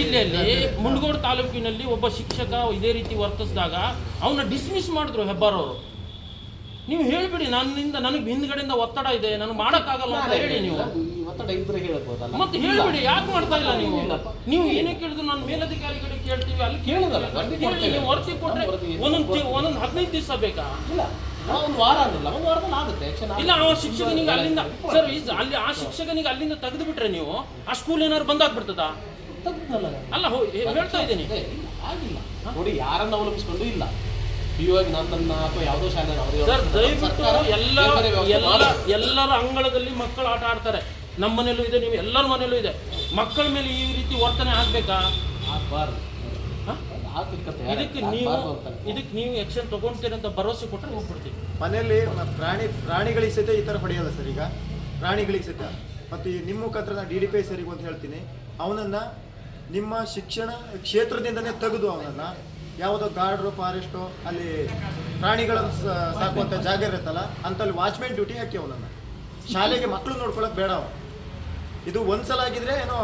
ಜಿಲ್ಲೆಯಲ್ಲಿ ಮುಂಡಗೋಡು ತಾಲೂಕಿನಲ್ಲಿ ಒಬ್ಬ ಶಿಕ್ಷಕ ಇದೇ ರೀತಿ ವರ್ತಿಸಿದಾಗ ಅವನ್ನ ಡಿಸ್ಮಿಸ್ ಮಾಡಿದ್ರು ಹೆಬ್ಬಾರವರು. ನೀವು ಹೇಳ್ಬಿಡಿ, ನನ್ನಿಂದ ನನಗೆ ಹಿಂದ್ಗಡೆಯಿಂದ ಒತ್ತಡ ಇದೆ, ನನಗೆ ಮಾಡೋಕ್ಕಾಗಲ್ಲ ಅಂತ ಹೇಳಿ. ನೀವು ಒತ್ತಡ ಇದ್ರೆ ಹೇಳ್ಬೋದಲ್ಲ, ಮತ್ತೆ ಹೇಳ್ಬಿಡಿ, ಯಾಕೆ ಮಾಡ್ತಾ ಇಲ್ಲ ನೀವು? ನೀವು ಏನೇ ಕೇಳಿದ್ರು ನಾನು ಮೇಲಧಿಕಾರಿಗಳಿಗೆ ಕೇಳ್ತೀವಿ, ಅಲ್ಲಿ ಕೇಳೋದಲ್ಲ. ನೀವು ವರದಿ ಕೊಟ್ರೆ ಒಂದೊಂದು 15 ದಿವಸ ಬೇಕಾ? ಇಲ್ಲ, ಒಂದು ವಾರ ಅನ್ನಲ್ಲ, ಒಂದು ವಾರದಲ್ಲಿ ಆಗುತ್ತೆ. ಇಲ್ಲ, ಆ ಶಿಕ್ಷಕನಿಗೆ ಅಲ್ಲಿಂದ ಸರ್ ಅಲ್ಲಿ ಆ ಶಿಕ್ಷಕನಿಗೆ ಅಲ್ಲಿಂದ ತೆಗೆದು ಬಿಟ್ರೆ ನೀವು ಆ ಸ್ಕೂಲ್ ಏನಾದ್ರು ಬಂದಾಗ್ಬಿಡ್ತದ? ಅಲ್ಲ, ಹೇಳ್ತಾ ಇದ್ದೀನಿ. ಆಗಿಲ್ಲ ನೋಡಿ, ಯಾರನ್ನ ಅವಲಂಬಿಸ್ಕೊಂಡು ಇಲ್ಲ. ಪಿಯುವಾಗಿ ನನ್ನನ್ನ ಅಥವಾ ಯಾವುದೋ ಶಾಲೆ ಸರ್, ದಯವಿಟ್ಟು ಎಲ್ಲರ ಅಂಗಳದಲ್ಲಿ ಮಕ್ಕಳು ಆಟ ಆಡ್ತಾರೆ. ನಮ್ಮ ಮನೇಲೂ ಇದೆ, ನೀವು ಎಲ್ಲರ ಮನೇಲೂ ಇದೆ. ಮಕ್ಕಳ ಮೇಲೆ ಈ ರೀತಿ ವರ್ತನೆ ಆಗ್ಬೇಕಾ? ಆಗಬಾರ್ದು. ಇದಕ್ಕೆ ನೀವು ಆಕ್ಷನ್ ತಗೊಂತೀರಿ ಅಂತ ಭರವಸೆ ಕೊಟ್ಟರೆ ಹೋಗ್ಬಿಡ್ತೀವಿ. ಮನೆಯಲ್ಲಿ ಪ್ರಾಣಿಗಳಿಗೆ ಸಹಿತ ಈ ಥರ ಹೊಡೆಯಲ್ಲ ಸರ್. ಈಗ ಪ್ರಾಣಿಗಳಿಗೆ ಸಹಿತ ಮತ್ತು ನಿಮ್ಮ ಮುಖಾಂತರ ನಾನು DDPI ಸರಿಗೆ ಅಂತ ಹೇಳ್ತೀನಿ, ಅವನನ್ನು ನಿಮ್ಮ ಶಿಕ್ಷಣ ಕ್ಷೇತ್ರದಿಂದನೇ ತೆಗೆದು ಅವನನ್ನು ಯಾವುದೋ ಗಾರ್ಡ್ರು ಫಾರೆಸ್ಟು ಅಲ್ಲಿ ಪ್ರಾಣಿಗಳನ್ನು ಸಾಕುವಂಥ ಜಾಗ ಇರುತ್ತಲ್ಲ ಅಂತಲ್ಲಿ ವಾಚ್ಮ್ಯಾನ್ ಡ್ಯೂಟಿ ಹಾಕಿ ಅವನನ್ನು. ಶಾಲೆಗೆ ಮಕ್ಕಳು ನೋಡ್ಕೊಳಕ್ಕೆ ಬೇಡ. ಇದು ಒಂದ್ಸಲ ಆಗಿದ್ರೆ ಏನೋ